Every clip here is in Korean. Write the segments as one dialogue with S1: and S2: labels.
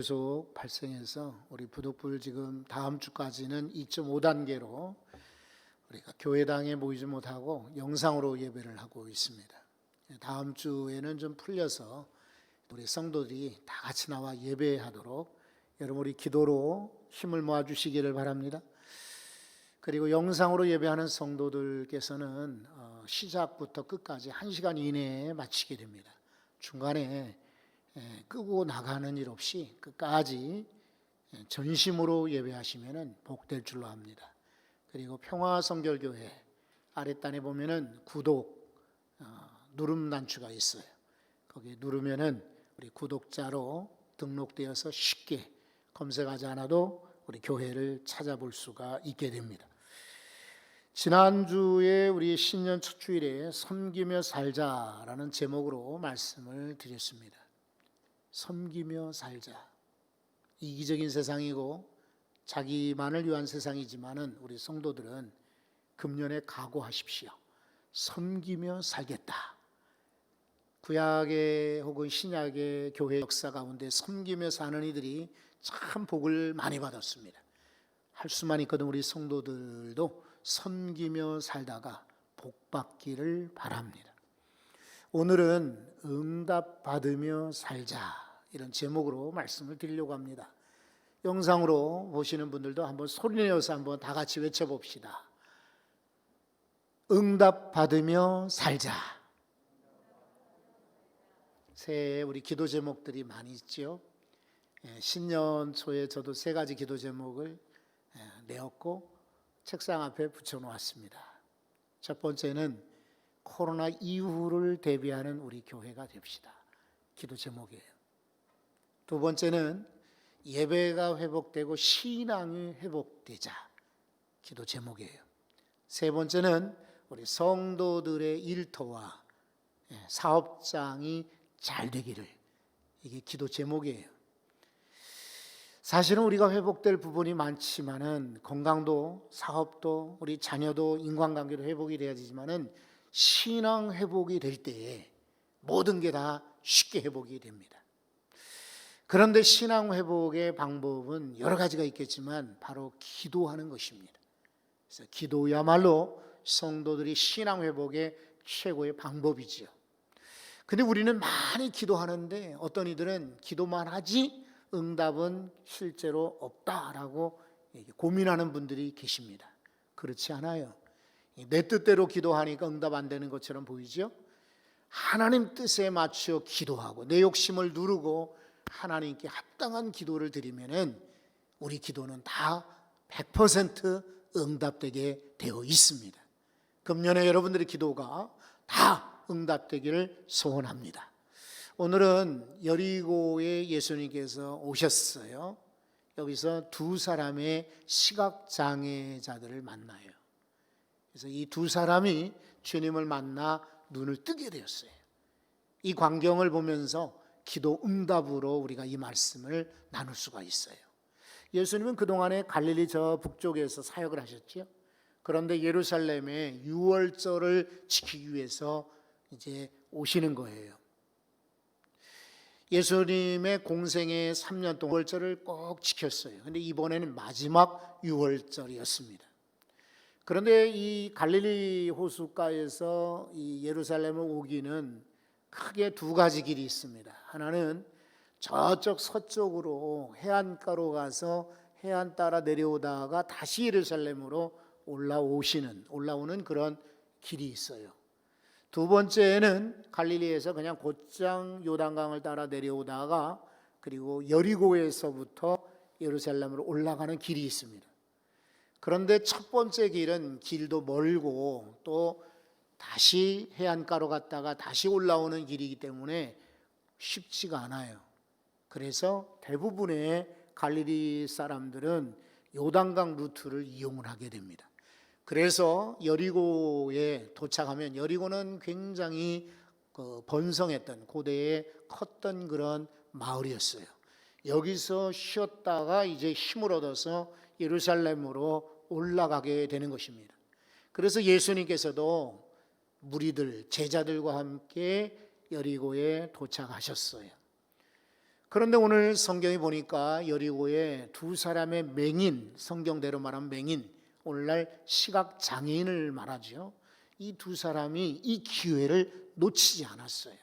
S1: 계속 발생해서 우리 부득불 지금 다음 주까지는 2.5단계로 우리가 교회당에 모이지 못하고 영상으로 예배를 하고 있습니다. 다음 주에는 좀 풀려서 우리 성도들이 다 같이 나와 예배하도록 여러분 우리 기도로 힘을 모아 주시기를 바랍니다. 그리고 영상으로 예배하는 성도들께서는 시작부터 끝까지 1시간 이내에 마치게 됩니다. 중간에 끄고 나가는 일 없이 끝까지 전심으로 예배하시면 복될 줄로 압니다. 그리고 평화성결교회 아랫단에 보면은 구독 누름 단추가 있어요. 거기 누르면은 우리 구독자로 등록되어서 쉽게 검색하지 않아도 우리 교회를 찾아볼 수가 있게 됩니다. 지난주에 우리 신년 첫 주일에 섬기며 살자라는 제목으로 말씀을 드렸습니다. 섬기며 살자. 이기적인 세상이고 자기만을 위한 세상이지만은 우리 성도들은 금년에 각오하십시오. 섬기며 살겠다. 구약의 혹은 신약의 교회 역사 가운데 섬기며 사는 이들이 참 복을 많이 받았습니다. 할 수만 있거든 우리 성도들도 섬기며 살다가 복 받기를 바랍니다. 오늘은 응답받으며 살자 이런 제목으로 말씀을 드리려고 합니다. 영상으로 보시는 분들도 한번 소리내어서 한번 다 같이 외쳐봅시다. 응답받으며 살자. 새해 우리 기도 제목들이 많이 있죠. 신년 초에 저도 3가지 기도 제목을 내었고 책상 앞에 붙여놓았습니다. 첫 번째는 코로나 이후를 대비하는 우리 교회가 됩시다. 기도 제목이에요. 두 번째는 예배가 회복되고 신앙이 회복되자. 기도 제목이에요. 세 번째는 우리 성도들의 일터와 사업장이 잘 되기를. 이게 기도 제목이에요. 사실은 우리가 회복될 부분이 많지만은 건강도 사업도 우리 자녀도 인간관계도 회복이 돼야 되지만은 신앙 회복이 될 때에 모든 게 다 쉽게 회복이 됩니다. 그런데 신앙 회복의 방법은 여러 가지가 있겠지만 바로 기도하는 것입니다. 그래서 기도야말로 성도들이 신앙 회복의 최고의 방법이지요. 근데 우리는 많이 기도하는데 어떤 이들은 기도만 하지 응답은 실제로 없다라고 고민하는 분들이 계십니다. 그렇지 않아요. 내 뜻대로 기도하니까 응답 안 되는 것처럼 보이죠? 하나님 뜻에 맞춰 기도하고 내 욕심을 누르고 하나님께 합당한 기도를 드리면은 우리 기도는 다 100% 응답되게 되어 있습니다. 금년에 여러분들의 기도가 다 응답되기를 소원합니다. 오늘은 여리고에 예수님께서 오셨어요. 여기서 2사람의 시각장애자들을 만나요. 그래서 이 2사람이 주님을 만나 눈을 뜨게 되었어요. 이 광경을 보면서 기도 응답으로 우리가 이 말씀을 나눌 수가 있어요. 예수님은 그동안에 갈릴리 저 북쪽에서 사역을 하셨죠. 그런데 예루살렘에 유월절을 지키기 위해서 이제 오시는 거예요. 예수님의 공생의 3년 동안 유월절을 꼭 지켰어요. 그런데 이번에는 마지막 유월절이었습니다. 그런데 이 갈릴리 호숫가에서 이 예루살렘을 오기는 크게 2가지 길이 있습니다. 하나는 저쪽 서쪽으로 해안가로 가서 해안 따라 내려오다가 다시 예루살렘으로 올라오는 그런 길이 있어요. 두 번째는 갈릴리에서 그냥 곧장 요단강을 따라 내려오다가 그리고 여리고에서부터 예루살렘으로 올라가는 길이 있습니다. 그런데 첫 번째 길은 길도 멀고 또 다시 해안가로 갔다가 다시 올라오는 길이기 때문에 쉽지가 않아요. 그래서 대부분의 갈릴리 사람들은 요단강 루트를 이용을 하게 됩니다. 그래서 여리고에 도착하면 여리고는 굉장히 번성했던 고대에 컸던 그런 마을이었어요. 여기서 쉬었다가 이제 힘을 얻어서 예루살렘으로 올라가게 되는 것입니다. 그래서 예수님께서도 무리들, 제자들과 함께 여리고에 도착하셨어요. 그런데 오늘 성경에 보니까 여리고에 두 사람의 맹인, 성경대로 말하면 맹인, 오늘날 시각장애인을 말하죠. 이 두 사람이 이 기회를 놓치지 않았어요.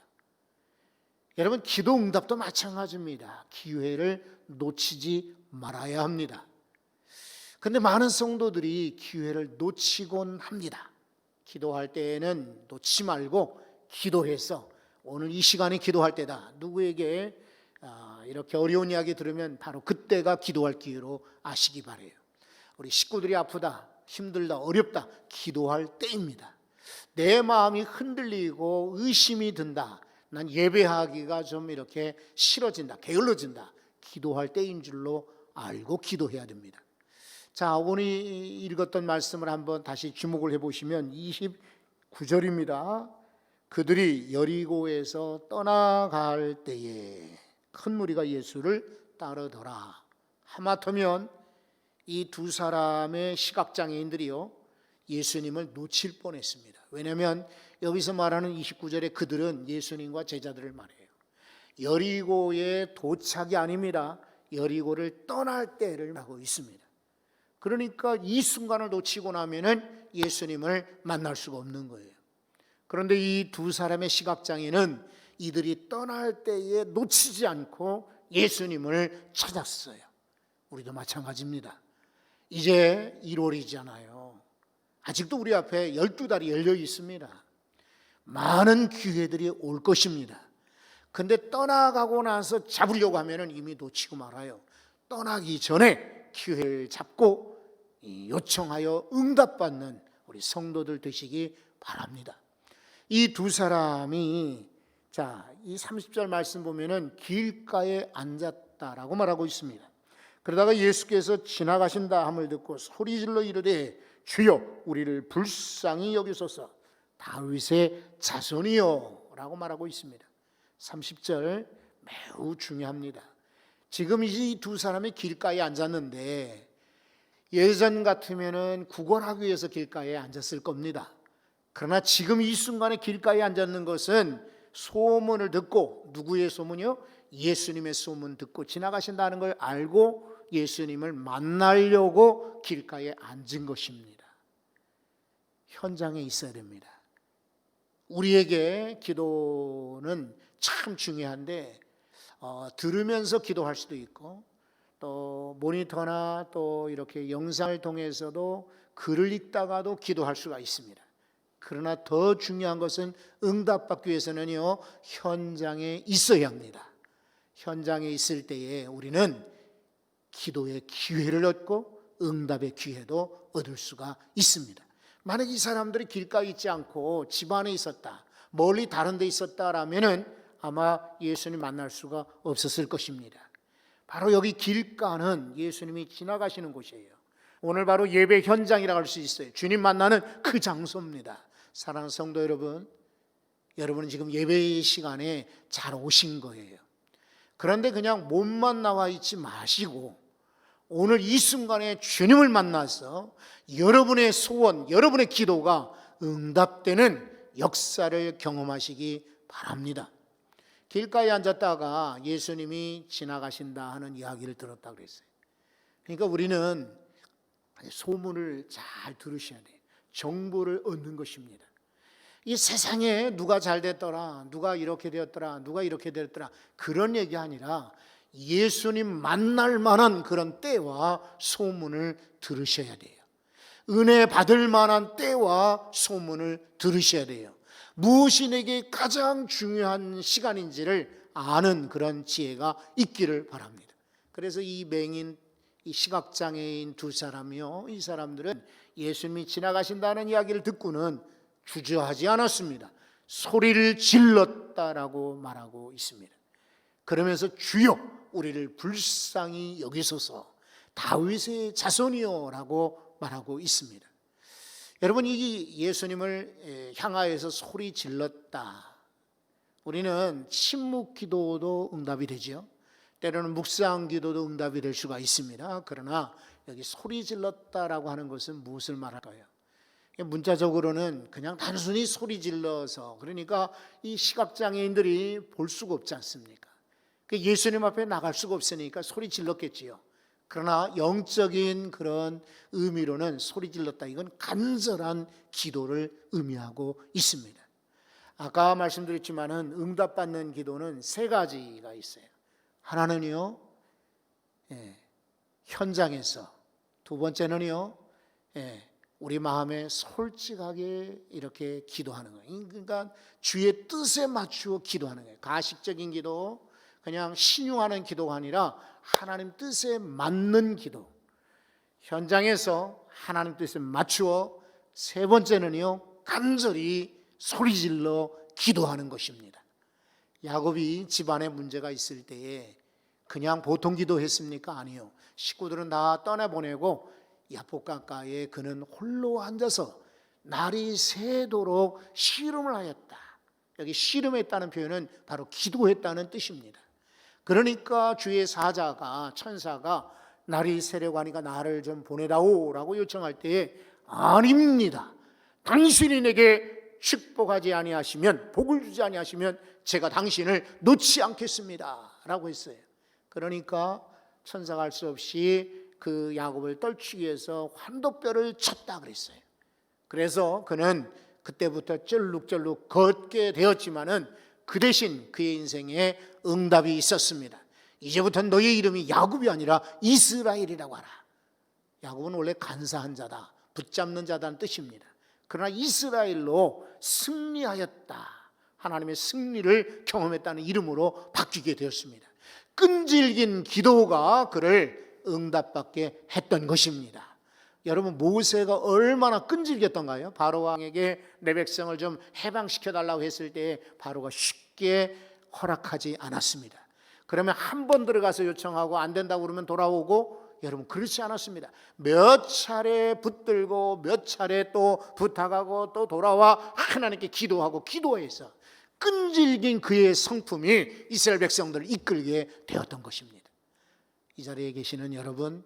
S1: 여러분, 기도 응답도 마찬가지입니다. 기회를 놓치지 말아야 합니다. 그런데 많은 성도들이 기회를 놓치곤 합니다. 기도할 때에는 놓치지 말고 기도해서 오늘 이 시간에 기도할 때다. 누구에게 이렇게 어려운 이야기 들으면 바로 그때가 기도할 기회로 아시기 바라요. 우리 식구들이 아프다, 힘들다, 어렵다, 기도할 때입니다. 내 마음이 흔들리고 의심이 든다, 난 예배하기가 좀 이렇게 싫어진다, 게을러진다, 기도할 때인 줄로 알고 기도해야 됩니다. 자, 오늘 읽었던 말씀을 한번 다시 주목을 해보시면 29절입니다. 그들이 여리고에서 떠나갈 때에 큰 무리가 예수를 따르더라. 하마터면 이 두 사람의 시각장애인들이요, 예수님을 놓칠 뻔했습니다. 왜냐하면 여기서 말하는 29절에 그들은 예수님과 제자들을 말해요. 여리고의 도착이 아닙니다. 여리고를 떠날 때를 하고 있습니다. 그러니까 이 순간을 놓치고 나면은 예수님을 만날 수가 없는 거예요. 그런데 이 두 사람의 시각장애는 이들이 떠날 때에 놓치지 않고 예수님을 찾았어요. 우리도 마찬가지입니다. 이제 1월이잖아요. 아직도 우리 앞에 12달이 열려 있습니다. 많은 기회들이 올 것입니다. 근데 떠나가고 나서 잡으려고 하면 이미 놓치고 말아요. 떠나기 전에 기회를 잡고 요청하여 응답받는 우리 성도들 되시기 바랍니다. 이 두 사람이, 자, 이 30절 말씀 보면은 길가에 앉았다라고 말하고 있습니다. 그러다가 예수께서 지나가신다 함을 듣고 소리질러 이르되 주여 우리를 불쌍히 여기소서, 다윗의 자손이요 라고 말하고 있습니다. 30절 매우 중요합니다. 지금 이 두 사람이 길가에 앉았는데 예전 같으면은 구걸하기 위해서 길가에 앉았을 겁니다. 그러나 지금 이 순간에 길가에 앉았는 것은 소문을 듣고, 누구의 소문이요? 예수님의 소문 듣고 지나가신다는 걸 알고 예수님을 만나려고 길가에 앉은 것입니다. 현장에 있어야 됩니다. 우리에게 기도는 참 중요한데 들으면서 기도할 수도 있고, 또 모니터나 또 이렇게 영상을 통해서도 글을 읽다가도 기도할 수가 있습니다. 그러나 더 중요한 것은 응답받기 위해서는요, 현장에 있어야 합니다. 현장에 있을 때에 우리는 기도의 기회를 얻고 응답의 기회도 얻을 수가 있습니다. 만약 이 사람들이 길가에 있지 않고 집 안에 있었다, 멀리 다른 데 있었다라면은 아마 예수님 만날 수가 없었을 것입니다. 바로 여기 길가는 예수님이 지나가시는 곳이에요. 오늘 바로 예배 현장이라고 할 수 있어요. 주님 만나는 그 장소입니다. 사랑하는 성도 여러분, 여러분은 지금 예배 시간에 잘 오신 거예요. 그런데 그냥 몸만 나와 있지 마시고 오늘 이 순간에 주님을 만나서 여러분의 소원, 여러분의 기도가 응답되는 역사를 경험하시기 바랍니다. 길가에 앉았다가 예수님이 지나가신다 하는 이야기를 들었다고 그랬어요. 그러니까 우리는 소문을 잘 들으셔야 돼요. 정보를 얻는 것입니다. 이 세상에 누가 잘 됐더라, 누가 이렇게 되었더라, 누가 이렇게 되었더라, 그런 얘기 아니라 예수님 만날 만한 그런 때와 소문을 들으셔야 돼요. 은혜 받을 만한 때와 소문을 들으셔야 돼요. 무엇이 내게 가장 중요한 시간인지를 아는 그런 지혜가 있기를 바랍니다. 그래서 이 맹인, 이 시각장애인 두 사람이요, 이 사람들은 예수님이 지나가신다는 이야기를 듣고는 주저하지 않았습니다. 소리를 질렀다라고 말하고 있습니다. 그러면서 주여 우리를 불쌍히 여기소서, 다윗의 자손이요 라고 말하고 있습니다. 여러분, 이 예수님을 향하여서 소리 질렀다. 우리는 침묵 기도도 응답이 되죠. 때로는 묵상 기도도 응답이 될 수가 있습니다. 그러나 여기 소리 질렀다라고 하는 것은 무엇을 말할까요? 문자적으로는 그냥 단순히 소리 질러서, 그러니까 이 시각장애인들이 볼 수가 없지 않습니까? 예수님 앞에 나갈 수가 없으니까 소리 질렀겠지요. 그러나 영적인 그런 의미로는 소리 질렀다, 이건 간절한 기도를 의미하고 있습니다. 아까 말씀드렸지만은 응답받는 기도는 세 가지가 있어요. 하나는요, 현장에서, 두 번째는요, 우리 마음에 솔직하게 이렇게 기도하는 거예요. 그러니까 주의 뜻에 맞추어 기도하는 거예요. 가식적인 기도, 그냥 신용하는 기도가 아니라 하나님 뜻에 맞는 기도. 현장에서 하나님 뜻에 맞추어, 세 번째는요, 간절히 소리질러 기도하는 것입니다. 야곱이 집안에 문제가 있을 때에 그냥 보통 기도했습니까? 아니요. 식구들은 다 떠나보내고 야복강가에 그는 홀로 앉아서 날이 새도록 씨름을 하였다. 여기 씨름했다는 표현은 바로 기도했다는 뜻입니다. 그러니까 주의 사자가, 천사가 날이 새려고 하니까 나를 좀 보내다오라고 요청할 때에 아닙니다, 당신이 내게 축복하지 아니하시면, 복을 주지 아니하시면 제가 당신을 놓지 않겠습니다 라고 했어요. 그러니까 천사가 할 수 없이 그 야곱을 떨치기 위해서 환도뼈를 쳤다 그랬어요. 그래서 그는 그때부터 쩔룩쩔룩 걷게 되었지만은 그 대신 그의 인생에 응답이 있었습니다. 이제부터 너의 이름이 야곱이 아니라 이스라엘이라고 하라. 야곱은 원래 간사한 자다, 붙잡는 자다는 뜻입니다. 그러나 이스라엘로 승리하였다, 하나님의 승리를 경험했다는 이름으로 바뀌게 되었습니다. 끈질긴 기도가 그를 응답받게 했던 것입니다. 여러분, 모세가 얼마나 끈질겼던가요? 바로 왕에게 내 백성을 좀 해방시켜 달라고 했을 때 바로가 쉽게 허락하지 않았습니다. 그러면 한 번 들어가서 요청하고 안 된다고 그러면 돌아오고, 여러분 그렇지 않았습니다. 몇 차례 붙들고 몇 차례 또 부탁하고 또 돌아와 하나님께 기도하고 기도해서 끈질긴 그의 성품이 이스라엘 백성들을 이끌게 되었던 것입니다. 이 자리에 계시는 여러분,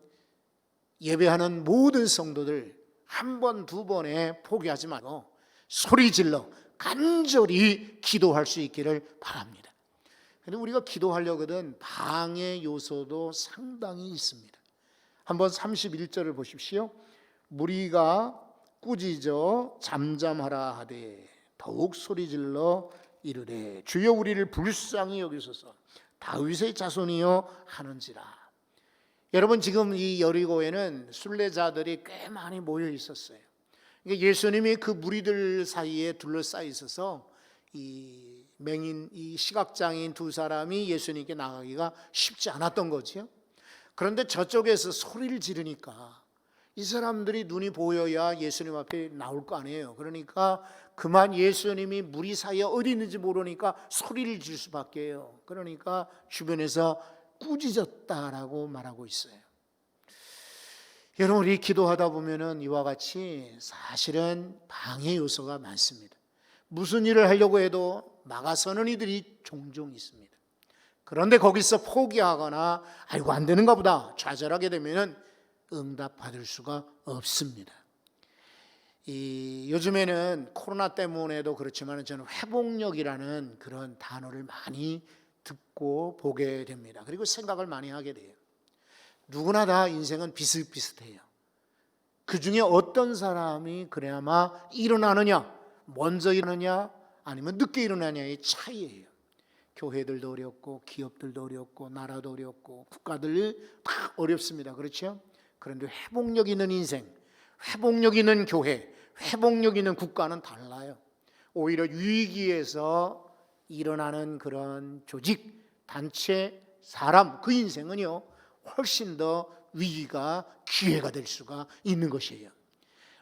S1: 예배하는 모든 성도들 한 번, 두 번에 포기하지 말고 소리질러 간절히 기도할 수 있기를 바랍니다. 그런데 우리가 기도하려거든 방해 요소도 상당히 있습니다. 한번 31절을 보십시오. 무리가 꾸짖어 잠잠하라 하되 더욱 소리질러 이르되 주여 우리를 불쌍히 여기소서 다윗의 자손이여 하는지라. 여러분, 지금 이 여리고에는 순례자들이 꽤 많이 모여 있었어요. 그러니까 예수님이 그 무리들 사이에 둘러싸여 있어서 이 맹인, 이 시각장애인 두 사람이 예수님께 나가기가 쉽지 않았던 거지요. 그런데 저쪽에서 소리를 지르니까 이 사람들이 눈이 보여야 예수님 앞에 나올 거 아니에요. 그러니까 그만 예수님이 무리 사이에 어디 있는지 모르니까 소리를 질 수밖에요. 그러니까 주변에서 꾸짖었다라고 말하고 있어요. 여러분, 우리 기도하다 보면은 이와 같이 사실은 방해 요소가 많습니다. 무슨 일을 하려고 해도 막아서는 이들이 종종 있습니다. 그런데 거기서 포기하거나 아이고 안 되는가 보다 좌절하게 되면은 응답 받을 수가 없습니다. 요즘에는 코로나 때문에도 그렇지만 저는 회복력이라는 그런 단어를 많이 듣고 보게 됩니다. 그리고 생각을 많이 하게 돼요. 누구나 다 인생은 비슷비슷해요. 그 중에 어떤 사람이 그래야만 일어나느냐, 먼저 일어나느냐 아니면 늦게 일어나느냐의 차이예요. 교회들도 어렵고 기업들도 어렵고 나라도 어렵고 국가들 다 어렵습니다. 그렇죠? 그런데 회복력 있는 인생, 회복력 있는 교회, 회복력 있는 국가는 달라요. 오히려 위기에서 일어나는 그런 조직, 단체, 사람, 그 인생은요 훨씬 더 위기가 기회가 될 수가 있는 것이에요.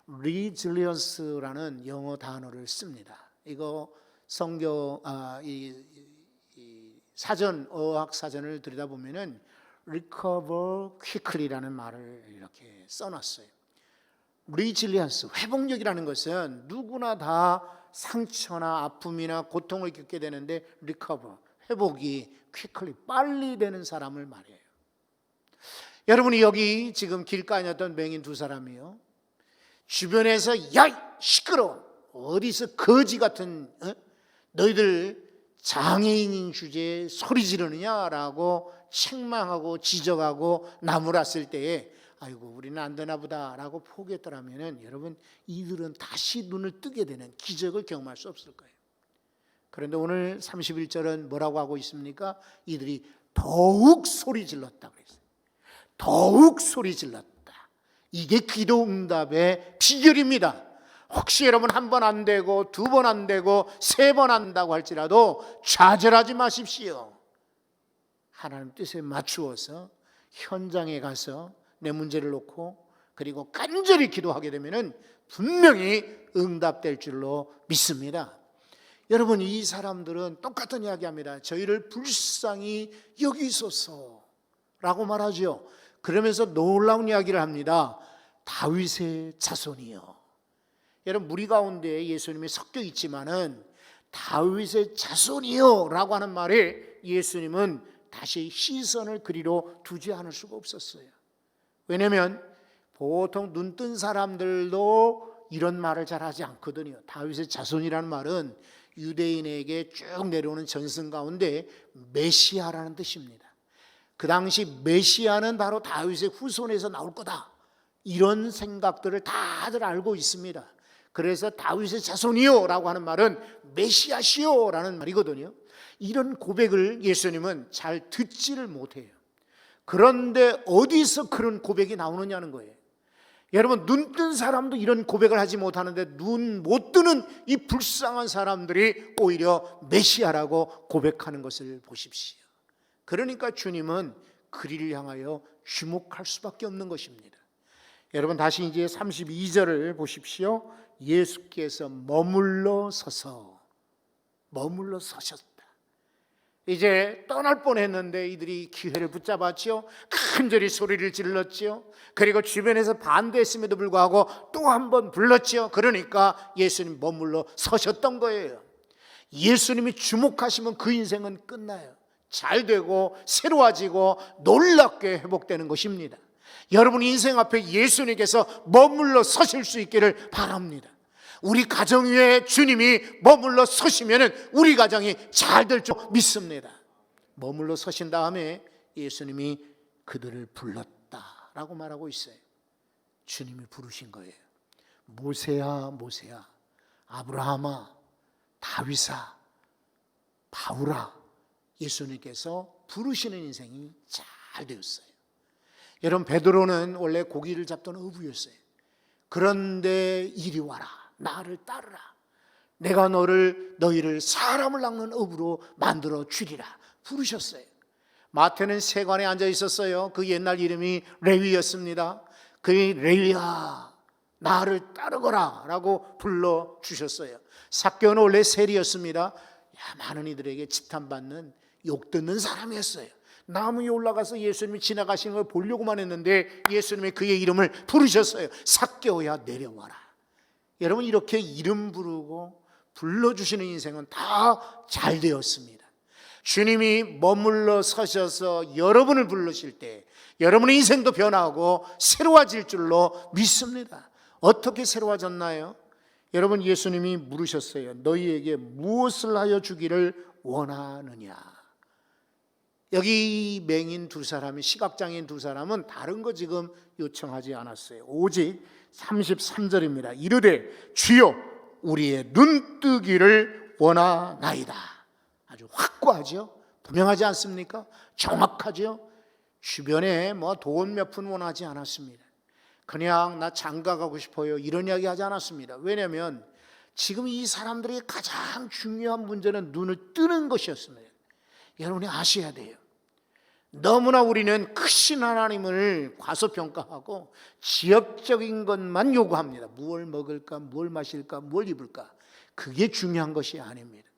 S1: resilience라는 영어 단어를 씁니다. 이거 성경 사전 어학 사전을 들여다보면은 recover quickly라는 말을 이렇게 써놨어요. resilience, 회복력이라는 것은 누구나 다 상처나 아픔이나 고통을 겪게 되는데 recover, 회복이 quickly, 빨리 되는 사람을 말해요. 여러분이 여기 지금 길가에 있던 맹인 두 사람이요, 주변에서 야 시끄러워, 어디서 거지 같은 너희들 장애인인 주제에 소리 지르느냐라고 책망하고 지적하고 나무랐을 때에 아이고 우리는 안 되나 보다라고 포기했더라면 여러분 이들은 다시 눈을 뜨게 되는 기적을 경험할 수 없을 거예요. 그런데 오늘 31절은 뭐라고 하고 있습니까? 이들이 더욱 소리 질렀다 그랬어요. 더욱 소리 질렀다. 이게 기도 응답의 비결입니다. 혹시 여러분 한 번 안 되고 두 번 안 되고 세 번 한다고 할지라도 좌절하지 마십시오. 하나님 뜻에 맞추어서 현장에 가서 내 문제를 놓고 그리고 간절히 기도하게 되면 분명히 응답될 줄로 믿습니다. 여러분 이 사람들은 똑같은 이야기합니다. 저희를 불쌍히 여기소서라고 말하죠. 그러면서 놀라운 이야기를 합니다. 다윗의 자손이요. 여러분 무리 가운데 예수님이 섞여 있지만은 다윗의 자손이요 라고 하는 말에 예수님은 다시 시선을 그리로 두지 않을 수가 없었어요. 왜냐하면 보통 눈뜬 사람들도 이런 말을 잘 하지 않거든요. 다윗의 자손이라는 말은 유대인에게 쭉 내려오는 전승 가운데 메시아라는 뜻입니다. 그 당시 메시아는 바로 다윗의 후손에서 나올 거다, 이런 생각들을 다들 알고 있습니다. 그래서 다윗의 자손이요 라고 하는 말은 메시아시요 라는 말이거든요. 이런 고백을 예수님은 잘 듣지를 못해요. 그런데 어디서 그런 고백이 나오느냐는 거예요. 여러분 눈뜬 사람도 이런 고백을 하지 못하는데 눈 못 뜨는 이 불쌍한 사람들이 오히려 메시아라고 고백하는 것을 보십시오. 그러니까 주님은 그리를 향하여 주목할 수밖에 없는 것입니다. 여러분 다시 이제 32절을 보십시오. 예수께서 머물러 서셨다. 이제 떠날 뻔했는데 이들이 기회를 붙잡았죠. 간절히 소리를 질렀죠. 그리고 주변에서 반대했음에도 불구하고 또 한 번 불렀죠. 그러니까 예수님 머물러 서셨던 거예요. 예수님이 주목하시면 그 인생은 끝나요. 잘 되고 새로워지고 놀랍게 회복되는 것입니다. 여러분 인생 앞에 예수님께서 머물러 서실 수 있기를 바랍니다. 우리 가정 위에 주님이 머물러 서시면 우리 가정이 잘 될 줄 믿습니다. 머물러 서신 다음에 예수님이 그들을 불렀다라고 말하고 있어요. 주님이 부르신 거예요. 모세야 모세야, 아브라함아, 다윗아, 바울아, 예수님께서 부르시는 인생이 잘 되었어요. 여러분 베드로는 원래 고기를 잡던 어부였어요. 그런데 이리 와라, 나를 따르라, 내가 너희를 사람을 낚는 어부로 만들어 주리라 부르셨어요. 마태는 세관에 앉아 있었어요. 그 옛날 이름이 레위였습니다. 그 레위야 나를 따르거라 라고 불러주셨어요. 삭개오는 원래 세리였습니다. 많은 이들에게 지탄받는 욕 듣는 사람이었어요. 나무 위에 올라가서 예수님이 지나가시는 걸 보려고만 했는데 예수님이 그의 이름을 부르셨어요. 삭개오야 내려와라. 여러분 이렇게 이름 부르고 불러주시는 인생은 다 잘 되었습니다. 주님이 머물러 서셔서 여러분을 부르실 때 여러분의 인생도 변하고 새로워질 줄로 믿습니다. 어떻게 새로워졌나요? 여러분 예수님이 물으셨어요. 너희에게 무엇을 하여 주기를 원하느냐. 여기 맹인 두 사람이, 시각장애인 두 사람은 다른 거 지금 요청하지 않았어요. 오직 33절입니다. 이르되 주여 우리의 눈뜨기를 원하나이다. 아주 확고하죠. 분명하지 않습니까? 정확하죠. 주변에 뭐 돈 몇 푼 원하지 않았습니다. 그냥 나 장가 가고 싶어요 이런 이야기 하지 않았습니다. 왜냐하면 지금 이 사람들의 가장 중요한 문제는 눈을 뜨는 것이었습니다. 여러분이 아셔야 돼요. 너무나 우리는 크신 하나님을 과소평가하고 지역적인 것만 요구합니다. 무엇을 먹을까, 무엇을 마실까, 무엇을 입을까. 그게 중요한 것이 아닙니다.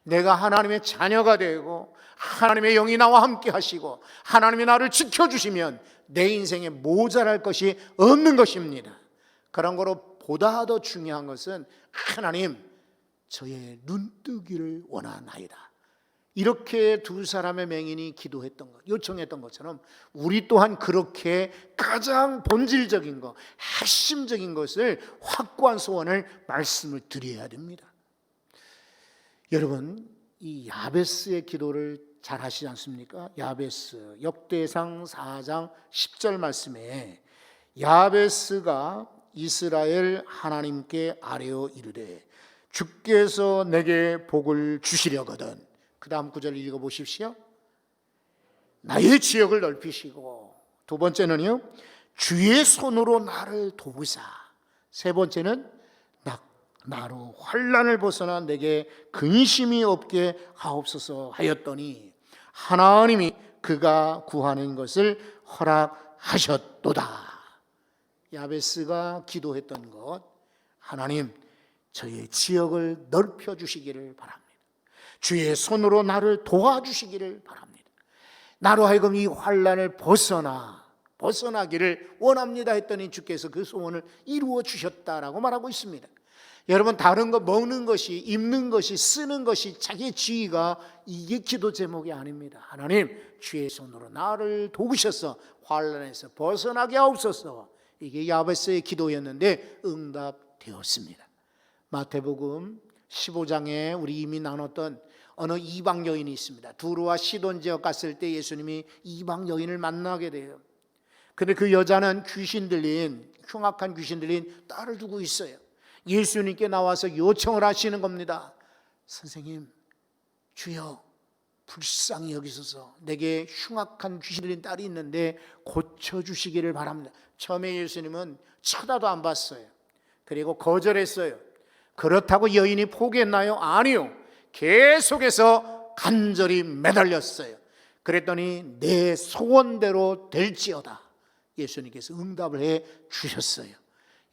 S1: 내가 하나님의 자녀가 되고 하나님의 영이 나와 함께 하시고 하나님이 나를 지켜주시면 내 인생에 모자랄 것이 없는 것입니다. 그런 거로 보다 더 중요한 것은 하나님 저의 눈뜨기를 원하나이다. 이렇게 두 사람의 맹인이 기도했던 것, 요청했던 것처럼 우리 또한 그렇게 가장 본질적인 것, 핵심적인 것을 확고한 소원을 말씀을 드려야 됩니다. 여러분 이 야베스의 기도를 잘 아시지 않습니까? 야베스 역대상 4장 10절 말씀에 야베스가 이스라엘 하나님께 아뢰어 이르되 주께서 내게 복을 주시려거든. 그 다음 구절 읽어보십시오. 나의 지역을 넓히시고, 두 번째는요, 주의 손으로 나를 도우사, 세 번째는 나로 환난을 벗어나 내게 근심이 없게 하옵소서 하였더니 하나님이 그가 구하는 것을 허락하셨도다. 야베스가 기도했던 것, 하나님 저의 지역을 넓혀주시기를 바랍니다. 주의 손으로 나를 도와주시기를 바랍니다. 나로 하여금 이 환난을 벗어나기를 원합니다 했더니 주께서 그 소원을 이루어 주셨다라고 말하고 있습니다. 여러분, 다른 거 먹는 것이, 입는 것이, 쓰는 것이 자기의 지위가, 이게 기도 제목이 아닙니다. 하나님 주의 손으로 나를 도우셔서 환난에서 벗어나게 하옵소서. 이게 야베스의 기도였는데 응답되었습니다. 마태복음 15장에 우리 이미 나눴던 어느 이방 여인이 있습니다. 두로와 시돈 지역 갔을 때 예수님이 이방 여인을 만나게 돼요. 근데 그 여자는 흉악한 귀신 들린 딸을 두고 있어요. 예수님께 나와서 요청을 하시는 겁니다. 선생님, 주여 불쌍히 여기소서. 내게 흉악한 귀신 들린 딸이 있는데 고쳐주시기를 바랍니다. 처음에 예수님은 쳐다도 안 봤어요. 그리고 거절했어요. 그렇다고 여인이 포기했나요? 아니요. 계속해서 간절히 매달렸어요. 그랬더니 내 소원대로 될지어다. 예수님께서 응답을 해 주셨어요.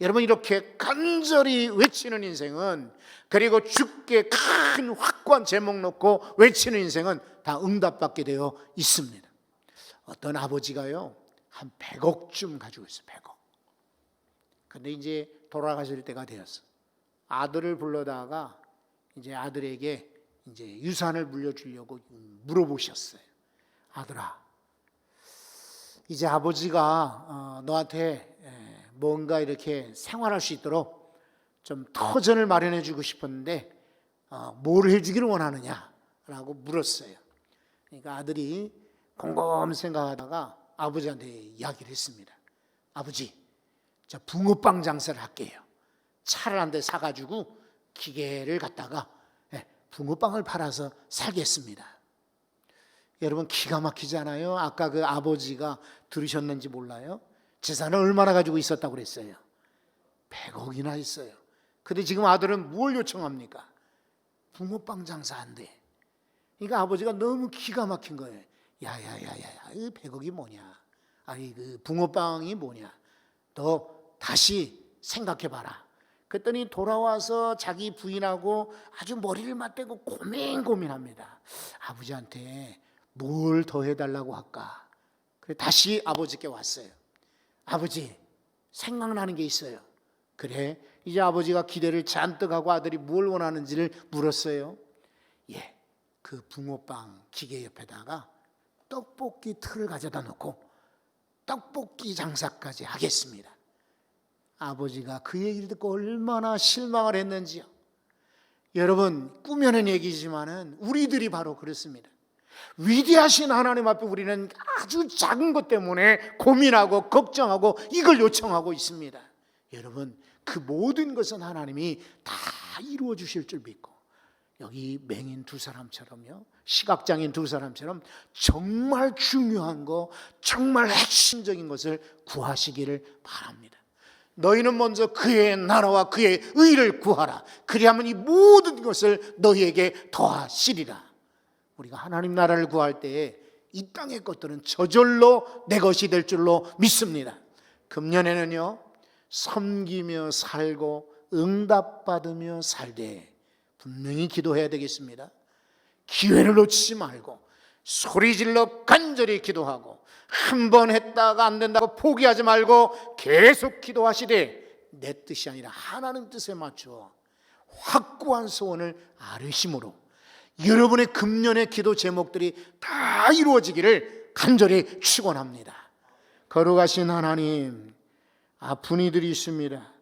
S1: 여러분, 이렇게 간절히 외치는 인생은, 그리고 주께 큰 확고한 제목 놓고 외치는 인생은 다 응답받게 되어 있습니다. 어떤 아버지가요, 한 100억쯤 가지고 있어요. 100억. 근데 이제 돌아가실 때가 되었어. 아들을 불러다가 이제 아들에게 이제 유산을 물려주려고 물어보셨어요. 아들아, 이제 아버지가 너한테 뭔가 이렇게 생활할 수 있도록 좀 터전을 마련해 주고 싶었는데 뭘 해주기를 원하느냐라고 물었어요. 그러니까 아들이 곰곰 생각하다가 아버지한테 이야기를 했습니다. 아버지, 저 붕어빵 장사를 할게요. 차를 한 대 사가지고 기계를 갖다가 붕어빵을 팔아서 살겠습니다. 여러분, 기가 막히지 않아요? 아까 그 아버지가 들으셨는지 몰라요? 재산을 얼마나 가지고 있었다고 그랬어요? 100억이나 있어요. 근데 지금 아들은 뭘 요청합니까? 붕어빵 장사한대. 그러니까 아버지가 너무 기가 막힌 거예요. 야야야야야, 이 100억이 뭐냐? 아니, 그 붕어빵이 뭐냐? 너 다시 생각해봐라. 그랬더니 돌아와서 자기 부인하고 아주 머리를 맞대고 고민합니다. 아버지한테 뭘 더 해달라고 할까? 그래 다시 아버지께 왔어요. 아버지, 생각나는 게 있어요. 그래, 이제 아버지가 기대를 잔뜩 하고 아들이 뭘 원하는지를 물었어요. 예, 그 붕어빵 기계 옆에다가 떡볶이 틀을 가져다 놓고 떡볶이 장사까지 하겠습니다. 아버지가 그 얘기를 듣고 얼마나 실망을 했는지요. 여러분, 꾸며낸 얘기지만은 우리들이 바로 그렇습니다. 위대하신 하나님 앞에 우리는 아주 작은 것 때문에 고민하고 걱정하고 이걸 요청하고 있습니다. 여러분, 그 모든 것은 하나님이 다 이루어 주실 줄 믿고, 여기 맹인 두 사람처럼요, 시각장애인 두 사람처럼 정말 중요한 거, 정말 핵심적인 것을 구하시기를 바랍니다. 너희는 먼저 그의 나라와 그의 의를 구하라. 그리하면 이 모든 것을 너희에게 더하시리라. 우리가 하나님 나라를 구할 때에 이 땅의 것들은 저절로 내 것이 될 줄로 믿습니다. 금년에는요, 섬기며 살고 응답받으며 살되 분명히 기도해야 되겠습니다. 기회를 놓치지 말고 소리질러 간절히 기도하고, 한 번 했다가 안 된다고 포기하지 말고 계속 기도하시되 내 뜻이 아니라 하나님 뜻에 맞추어 확고한 소원을 아뢰심으로 여러분의 금년의 기도 제목들이 다 이루어지기를 간절히 축원합니다. 거룩하신 하나님, 아픈 이들이 있습니다.